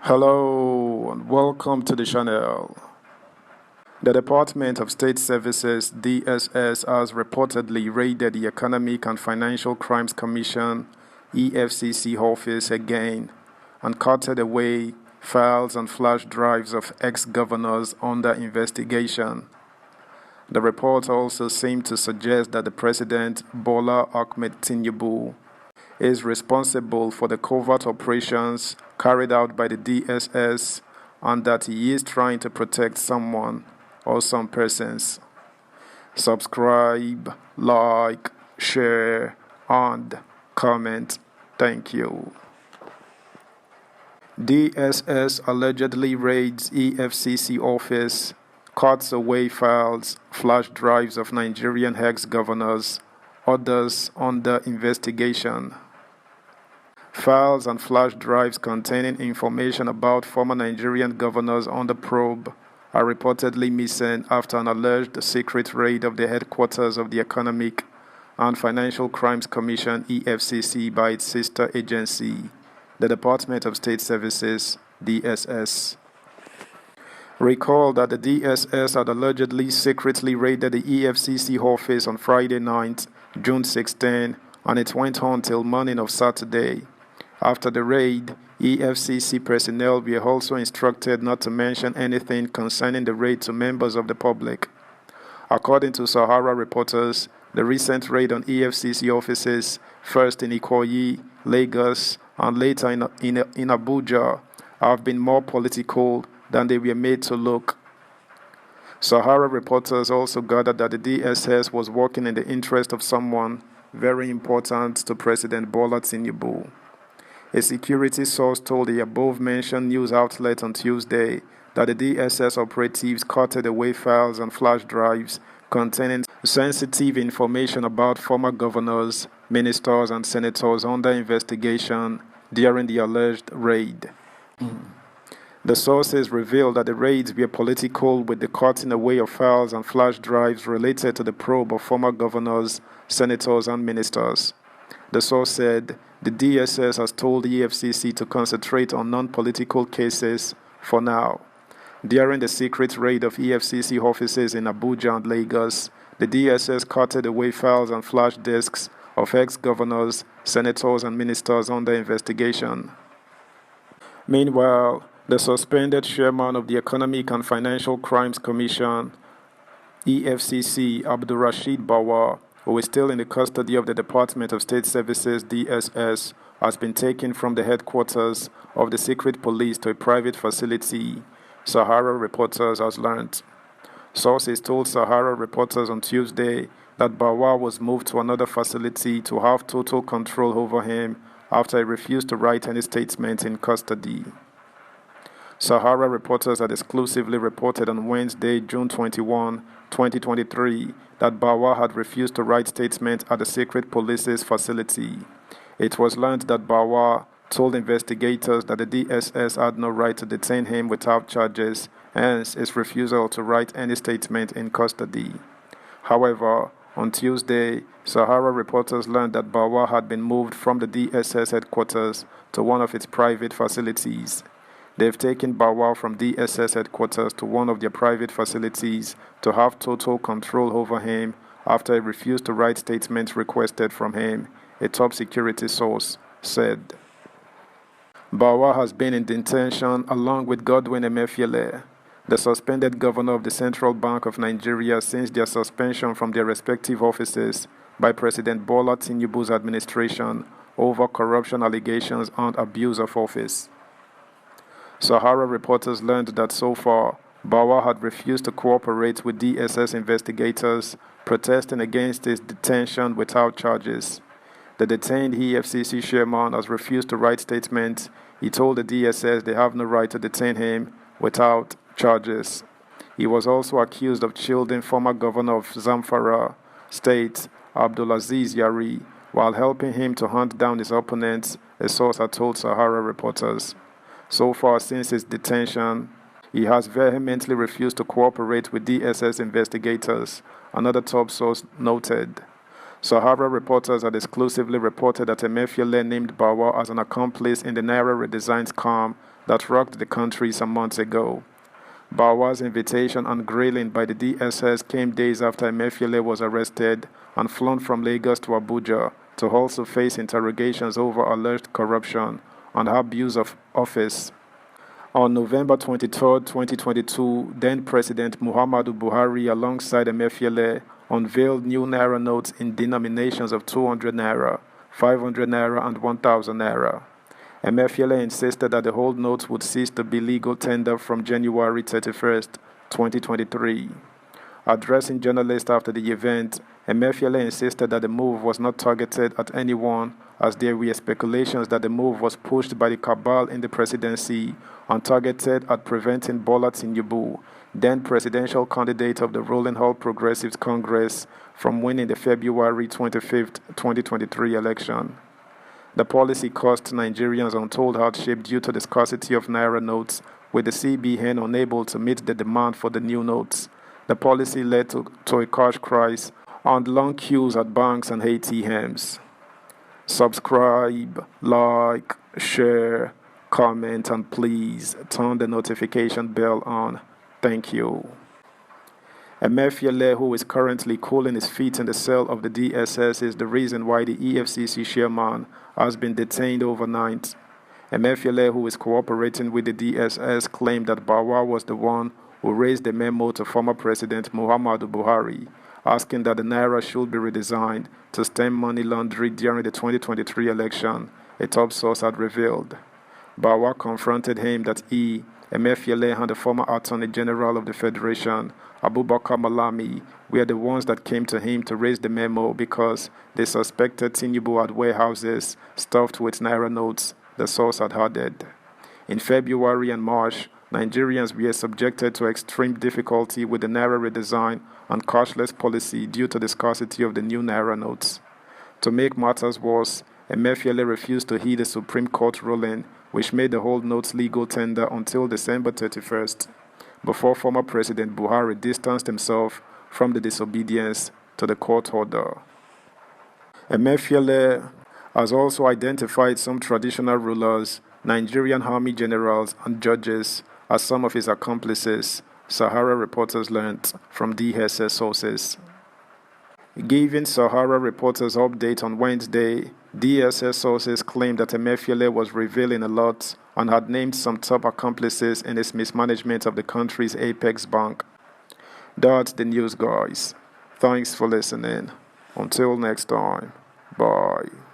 Hello and welcome to the channel. The Department of State Services (DSS) has reportedly raided the Economic and Financial Crimes Commission (EFCC) office again and carted away files and flash drives of ex-governors under investigation. The report also seemed to suggest that the President, Bola Ahmed Tinubu, is responsible for the covert operations carried out by the DSS and that he is trying to protect someone or some persons. Subscribe, like, share, and comment. Thank you. DSS allegedly raids EFCC office, cuts away files, flash drives of Nigerian ex-governors, others under investigation. Files and flash drives containing information about former Nigerian governors under probe are reportedly missing after an alleged secret raid of the headquarters of the Economic and Financial Crimes Commission (EFCC) by its sister agency, the Department of State Services (DSS). Recall that the DSS had allegedly secretly raided the EFCC office on Friday night, June 16, and it went on till morning of Saturday. After the raid, EFCC personnel were also instructed not to mention anything concerning the raid to members of the public. According to Sahara reporters, the recent raid on EFCC offices, first in Ikoyi, Lagos, and later in Abuja, have been more political than they were made to look. Sahara reporters also gathered that the DSS was working in the interest of someone very important to President Bola Tinubu. A security source told the above-mentioned news outlet on Tuesday that the DSS operatives carted away files and flash drives containing sensitive information about former governors, ministers, and senators under investigation during the alleged raid. The sources revealed that the raids were political, with the carting away of files and flash drives related to the probe of former governors, senators, and ministers. The source said, the DSS has told the EFCC to concentrate on non-political cases for now. During the secret raid of EFCC offices in Abuja and Lagos, the DSS carted away files and flash disks of ex-governors, senators, and ministers under investigation. Meanwhile, the suspended chairman of the Economic and Financial Crimes Commission, EFCC, Abdulrasheed Bawar, who is still in the custody of the Department of State Services (DSS), has been taken from the headquarters of the secret police to a private facility, Sahara reporters has learned. Sources told Sahara reporters on Tuesday that Bawar was moved to another facility to have total control over him after he refused to write any statement in custody. Sahara reporters had exclusively reported on Wednesday, June 21, 2023, that Bawar had refused to write statements at the secret police's facility. It was learned that Bawar told investigators that the DSS had no right to detain him without charges, hence his refusal to write any statement in custody. However, on Tuesday, Sahara reporters learned that Bawar had been moved from the DSS headquarters to one of its private facilities. They've taken Bawar from DSS headquarters to one of their private facilities to have total control over him after he refused to write statements requested from him, a top security source said. Bawar has been in detention along with Godwin Emefiele, the suspended governor of the Central Bank of Nigeria, since their suspension from their respective offices by President Bola Tinubu's administration over corruption allegations and abuse of office. Sahara reporters learned that so far, Bawar had refused to cooperate with DSS investigators, protesting against his detention without charges. The detained EFCC chairman has refused to write statements. He told the DSS they have no right to detain him without charges. He was also accused of shielding former governor of Zamfara State, Abdulaziz Yari, while helping him to hunt down his opponents, a source had told Sahara reporters. So far since his detention, he has vehemently refused to cooperate with DSS investigators, another top source noted. Sahara reporters had exclusively reported that Emefiele named Bawar as an accomplice in the Naira redesign scam that rocked the country some months ago. Bawa's invitation and grilling by the DSS came days after Emefiele was arrested and flown from Lagos to Abuja to also face interrogations over alleged corruption and abuse of office. On November 23, 2022, then-President Muhammadu Buhari alongside Emefiele unveiled new Naira notes in denominations of 200 Naira, 500 Naira and 1,000 Naira. Emefiele insisted that the old notes would cease to be legal tender from January 31, 2023. Addressing journalists after the event, Emefiele insisted that the move was not targeted at anyone, as there were speculations that the move was pushed by the cabal in the presidency and targeted at preventing Bola Tinubu, then presidential candidate of the ruling All Progressives Congress, from winning the February 25, 2023 election. The policy cost Nigerians untold hardship due to the scarcity of Naira notes, with the CBN unable to meet the demand for the new notes. The policy led to a cash crisis and long queues at banks and ATMs. Subscribe, like, share, comment, and please turn the notification bell on. Thank you. Emefiele, who is currently cooling his feet in the cell of the DSS, is the reason why the EFCC chairman has been detained overnight. Emefiele, who is cooperating with the DSS, claimed that Bawa was the one who raised a memo to former President Muhammadu Buhari, asking that the Naira should be redesigned to stem money laundering during the 2023 election, a top source had revealed. Bawa confronted him that he, Emefiele, and the former Attorney General of the Federation, Abubakar Malami, were the ones that came to him to raise the memo because they suspected Tinubu had warehouses stuffed with Naira notes, the source had added. In February and March, Nigerians were subjected to extreme difficulty with the Naira redesign and cashless policy due to the scarcity of the new Naira notes. To make matters worse, Emefiele refused to heed the Supreme Court ruling, which made the old notes legal tender until December 31st, before former President Buhari distanced himself from the disobedience to the court order. Emefiele has also identified some traditional rulers, Nigerian army generals, and judges as some of his accomplices, Sahara reporters learned from DSS sources. Giving Sahara reporters update on Wednesday, DSS sources claimed that Emefiele was revealing a lot and had named some top accomplices in his mismanagement of the country's apex bank. That's the news, guys. Thanks for listening. Until next time, bye.